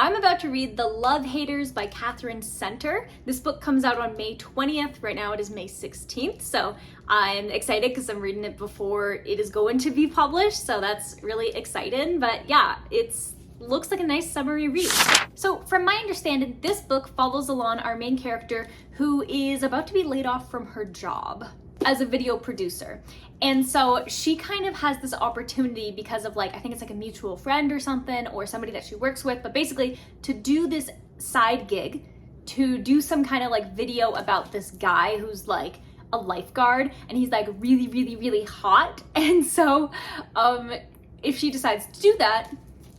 I'm about to read The Love Haters by Katherine Center. This book comes out on May 20th. Right now it is May 16th, so I'm excited because I'm reading it before it is going to be published, so that's really exciting. But yeah, looks like a nice summery read. So from my understanding, this book follows along our main character who is about to be laid off from her job as a video producer. And so she kind of has this opportunity because of I think it's a mutual friend or something, or somebody that she works with, but basically to do this side gig, to do some kind of video about this guy who's a lifeguard, and he's really, really, really hot. And so if she decides to do that,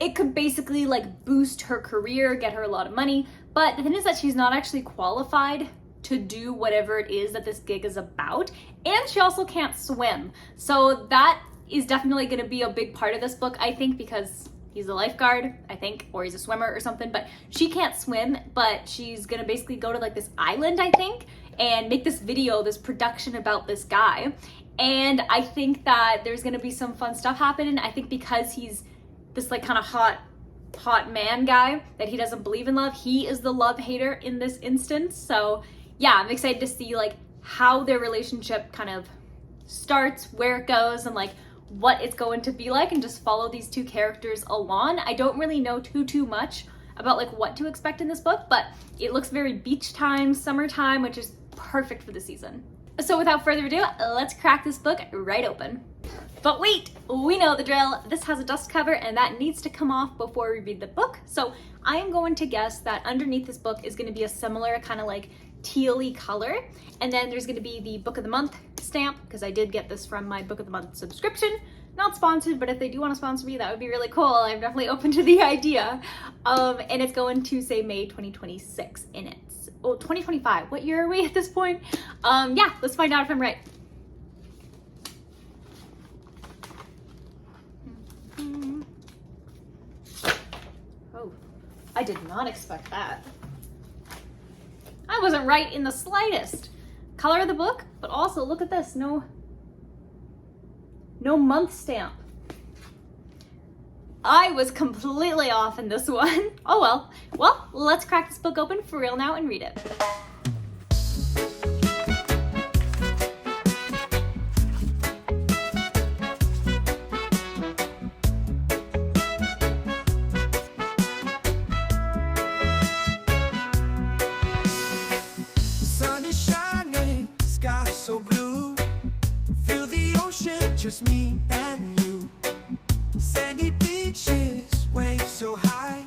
it could basically boost her career, get her a lot of money. But the thing is that she's not actually qualified to do whatever it is that this gig is about, and she also can't swim. So that is definitely going to be a big part of this book, I think, because he's a lifeguard, I think, or he's a swimmer or something, but she can't swim, but she's going to basically go to this island, I think, and make this video, this production about this guy. And I think that there's going to be some fun stuff happening. I think because he's this kind of hot man guy that he doesn't believe in love, he is the love hater in this instance. So yeah, I'm excited to see how their relationship kind of starts, where it goes, and what it's going to be like, and just follow these two characters along. I don't really know too much about what to expect in this book, but it looks very beach time, summertime, which is perfect for the season. So without further ado, let's crack this book right open. But wait, we know the drill. This has a dust cover and that needs to come off before we read the book. So I am going to guess that underneath this book is going to be a similar kind of teal-y color. And then there's going to be the Book of the Month stamp, because I did get this from my Book of the Month subscription. Not sponsored, but if they do want to sponsor me, that would be really cool. I'm definitely open to the idea. And it's going to say May 2026 in it. Oh, 2025. What year are we at this point? Yeah, let's find out if I'm right. Oh, I did not expect that. I wasn't right in the slightest. Color of the book, but also look at this, no month stamp. I was completely off in this one. Oh well. Well, let's crack this book open for real now and read it. Just me and you. Sandy beaches, waves so high.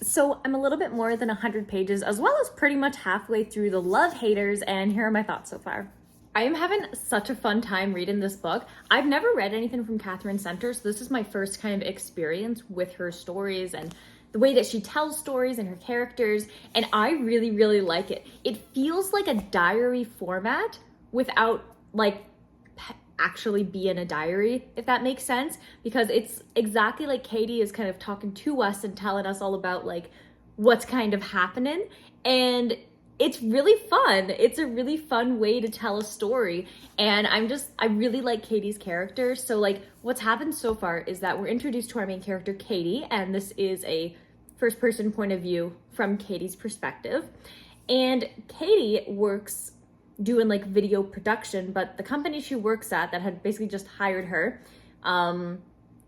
So I'm a little bit more than 100 pages, as well as pretty much halfway through The Love Haters, and here are my thoughts so far. I am having such a fun time reading this book. I've never read anything from Katherine Center, so this is my first kind of experience with her stories and the way that she tells stories and her characters, and I really, really like it. It feels like a diary format without actually be in a diary, if that makes sense, because it's exactly like Katie is kind of talking to us and telling us all about what's kind of happening, and it's really fun. It's a really fun way to tell a story, and I really like Katie's character. So what's happened so far is that we're introduced to our main character, Katie, and this is a first person point of view from Katie's perspective, and Katie works doing video production, but the company she works at that had basically just hired her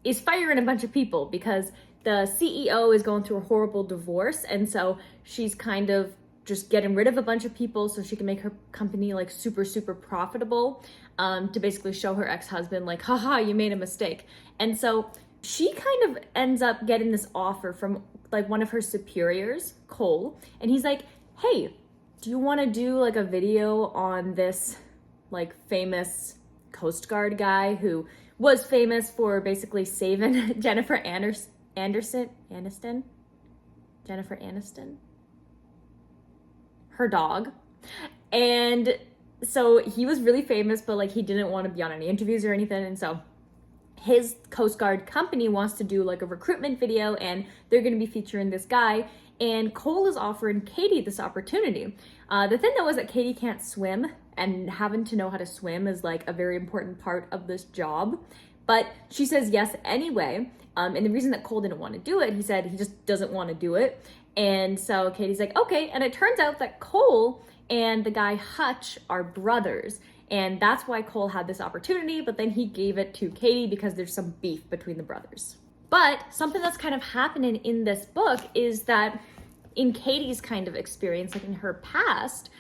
is firing a bunch of people because the CEO is going through a horrible divorce, and so she's kind of just getting rid of a bunch of people so she can make her company super profitable, to basically show her ex-husband haha, you made a mistake. And so she kind of ends up getting this offer from one of her superiors, Cole, and he's like, hey, do you want to do a video on this famous Coast Guard guy who was famous for basically saving Jennifer Aniston, her dog. And so he was really famous, but he didn't want to be on any interviews or anything, and so his Coast Guard company wants to do a recruitment video, and they're going to be featuring this guy. And Cole is offering Katie this opportunity. The thing though is that Katie can't swim, and having to know how to swim is a very important part of this job. But she says yes anyway. And the reason that Cole didn't want to do it, he said he just doesn't want to do it. And so Katie's like, okay. And it turns out that Cole and the guy Hutch are brothers. And that's why Cole had this opportunity, but then he gave it to Katie because there's some beef between the brothers. But something that's kind of happening in this book is that in Katie's kind of experience, like in her past,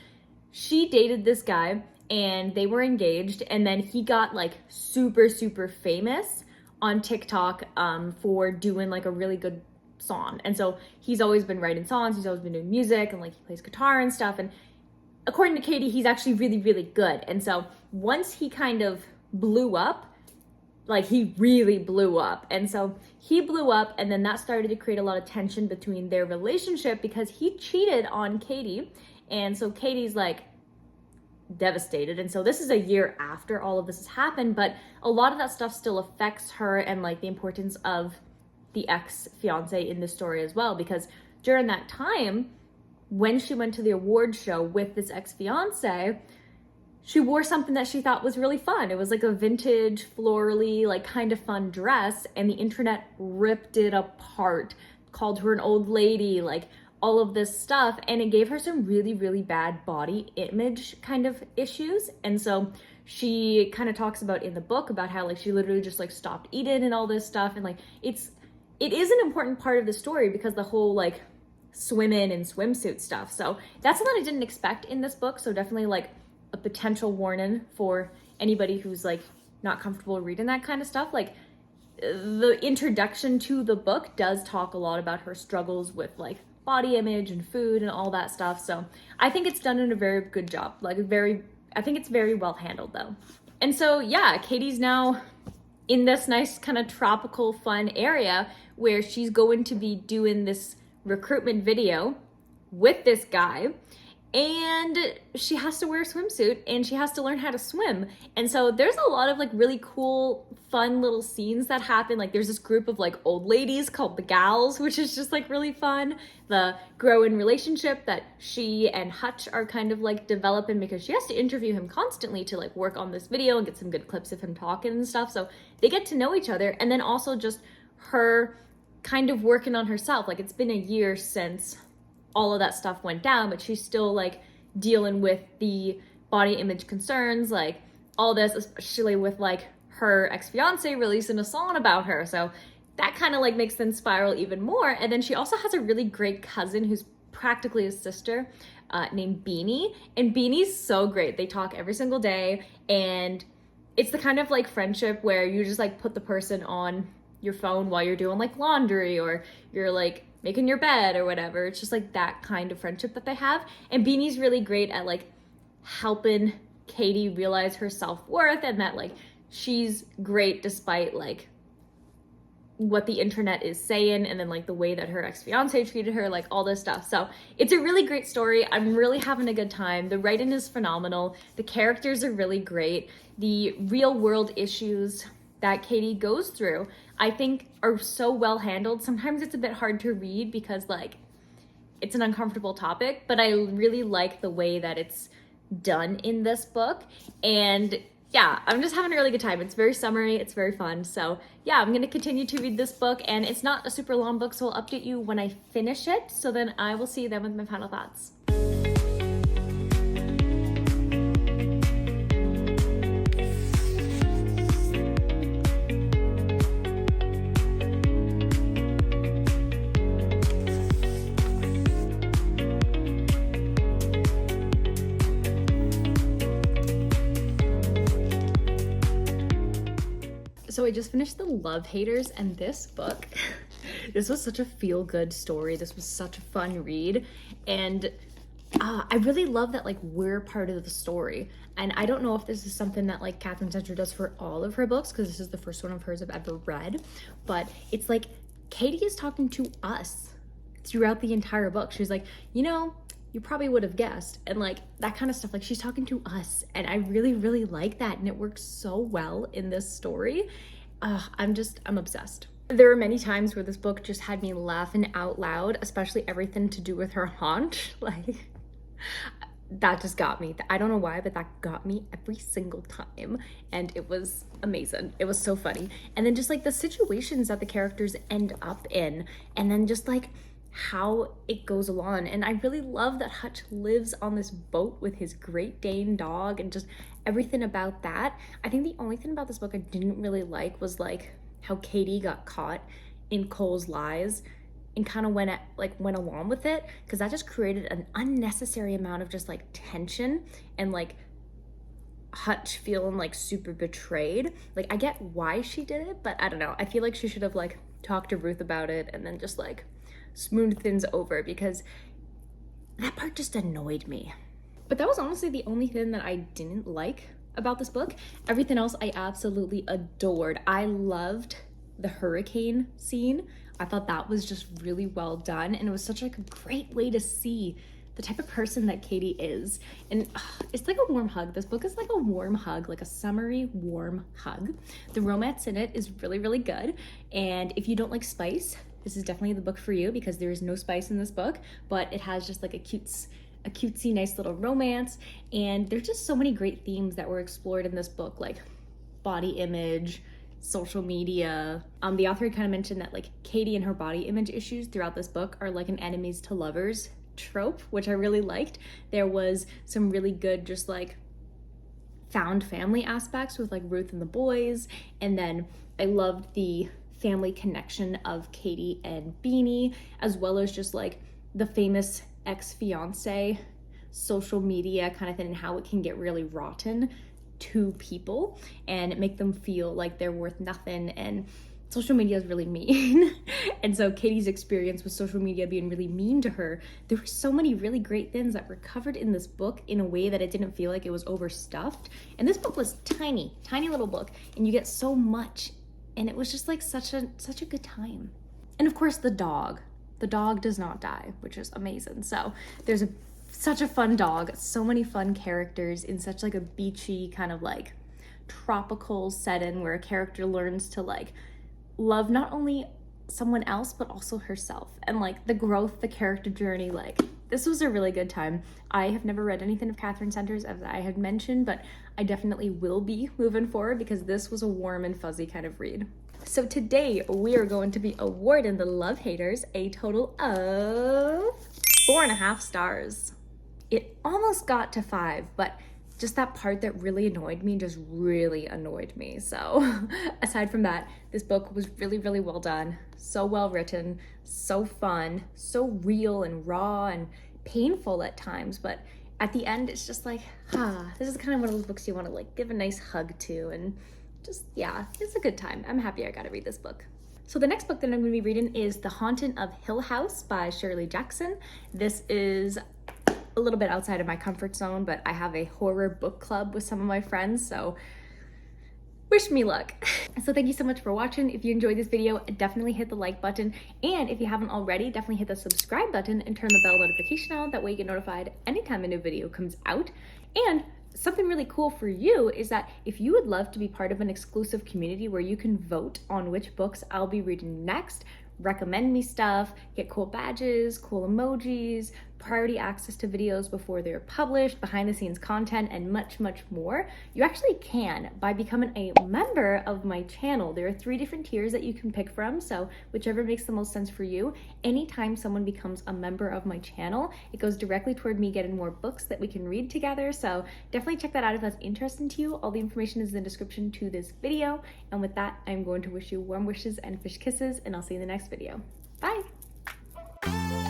she dated this guy and they were engaged, and then he got like super, super famous on TikTok for doing like a really good song. And so he's always been writing songs, he's always been doing music, and like he plays guitar and stuff. And according to Katie, he's actually really, really good. And so once he kind of blew up, like he really blew up. And so he blew up, and then that started to create a lot of tension between their relationship because he cheated on Katie. And so Katie's like devastated. And so this is a year after all of this has happened, but a lot of that stuff still affects her and like the importance of the ex-fiance in this story as well. Because during that time, when she went to the award show with this ex-fiance, she wore something that she thought was really fun. It was like a vintage, florally, like kind of fun dress, and the internet ripped it apart, called her an old lady, like all of this stuff, and it gave her some really, really bad body image kind of issues. And so she kind of talks about in the book about how like she literally just like stopped eating and all this stuff, and like it is an important part of the story because the whole like swim-in and swimsuit stuff. So that's something I didn't expect in this book. So definitely like a potential warning for anybody who's like not comfortable reading that kind of stuff. Like the introduction to the book does talk a lot about her struggles with like body image and food and all that stuff. So I think it's done in a very good job. Like I think it's very well handled though. And so yeah, Katie's now in this nice kind of tropical fun area where she's going to be doing this recruitment video with this guy, and she has to wear a swimsuit and she has to learn how to swim. And so there's a lot of like really cool fun little scenes that happen. Like there's this group of like old ladies called the Gals, which is just like really fun. The growing relationship that she and Hutch are kind of like developing, because she has to interview him constantly to like work on this video and get some good clips of him talking and stuff. So they get to know each other. And then also just her kind of working on herself. Like it's been a year since all of that stuff went down, but she's still like dealing with the body image concerns, like all this, especially with like her ex-fiance releasing a song about her. So that kind of like makes them spiral even more. And then she also has a really great cousin who's practically a sister named Beanie. And Beanie's so great. They talk every single day, and it's the kind of like friendship where you just like put the person on your phone while you're doing like laundry or you're like making your bed or whatever. It's just like that kind of friendship that they have. And Beanie's really great at like helping Katie realize her self-worth, and that like she's great despite like what the internet is saying, and then like the way that her ex-fiance treated her, like all this stuff. So it's a really great story. I'm really having a good time. The writing is phenomenal. The characters are really great. The real world issues that Katie goes through, I think, are so well handled. Sometimes it's a bit hard to read because like it's an uncomfortable topic, but I really like the way that it's done in this book. And yeah, I'm just having a really good time. It's very summery, it's very fun. So yeah, I'm gonna continue to read this book, and it's not a super long book, so I'll update you when I finish it. So then I will see you then with my final thoughts. So I just finished The Love Haters, and this book, this was such a feel-good story. This was such a fun read, and I really love that like we're part of the story. And I don't know if this is something that like Katherine Center does for all of her books, because this is the first one of hers I've ever read, but it's like Katie is talking to us throughout the entire book. She's like, you know, you probably would have guessed, and like that kind of stuff. Like she's talking to us, and I really, really like that, and it works so well in this story. I'm obsessed. There were many times where this book just had me laughing out loud, especially everything to do with her haunch. Like that just got me. I don't know why, but that got me every single time. And it was amazing. It was so funny. And then just like the situations that the characters end up in, and then just like how it goes along. And I really love that Hutch lives on this boat with his Great Dane dog and just everything about that. I think the only thing about this book I didn't really like was like how Katie got caught in Cole's lies and kind of went along with it, because that just created an unnecessary amount of just like tension and like Hutch feeling like super betrayed. Like I get why she did it, but I don't know. I feel like she should have like talked to Ruth about it and then just like smoothed things over, because that part just annoyed me. But that was honestly the only thing that I didn't like about this book. Everything else I absolutely adored. I loved the hurricane scene. I thought that was just really well done, and it was such like a great way to see the type of person that Katie is. And it's like a warm hug. This book is like a warm hug, like a summery warm hug. The romance in it is really, really good. And if you don't like spice, this is definitely the book for you, because there is no spice in this book, but it has just like a cutesy, nice little romance. And there's just so many great themes that were explored in this book, like body image, social media. The author kind of mentioned that like Katie and her body image issues throughout this book are like an enemies to lovers trope, which I really liked. There was some really good just like found family aspects with like Ruth and the boys, and then I loved the family connection of Katie and Beanie, as well as just like the famous ex-fiance social media kind of thing, and how it can get really rotten to people and make them feel like they're worth nothing. And social media is really mean. And so Katie's experience with social media being really mean to her, there were so many really great things that were covered in this book in a way that it didn't feel like it was overstuffed. And this book was tiny little book, and you get so much, and it was just like such a good time. And of course the dog does not die, which is amazing. So there's such a fun dog, so many fun characters in such like a beachy kind of like tropical setting, where a character learns to like love not only someone else but also herself, and like the growth, the character journey. Like this was a really good time. I have never read anything of Katherine Center's, as I had mentioned, but I definitely will be moving forward, because this was a warm and fuzzy kind of read. So today we are going to be awarding the Love Haters a total of 4.5 stars. It almost got to 5, but just that part that really annoyed me just really annoyed me. So aside from that, this book was really, really well done. So well written, so fun, so real and raw and painful at times. But at the end, it's just like, this is kind of one of those books you want to like give a nice hug to, and just, yeah, it's a good time. I'm happy I got to read this book. So the next book that I'm going to be reading is The Haunting of Hill House by Shirley Jackson. This is a little bit outside of my comfort zone, but I have a horror book club with some of my friends, so wish me luck. So thank you so much for watching. If you enjoyed this video, definitely hit the like button, and if you haven't already, definitely hit the subscribe button and turn the bell notification on. That way you get notified anytime a new video comes out. And something really cool for you is that if you would love to be part of an exclusive community where you can vote on which books I'll be reading next, recommend me stuff, get cool badges, cool emojis, priority access to videos before they're published, behind the scenes content, and much, much more, you actually can by becoming a member of my channel. There are 3 different tiers that you can pick from, so whichever makes the most sense for you. Anytime someone becomes a member of my channel, it goes directly toward me getting more books that we can read together, so definitely check that out if that's interesting to you. All the information is in the description to this video, and with that, I'm going to wish you warm wishes and fish kisses, and I'll see you in the next video. Bye!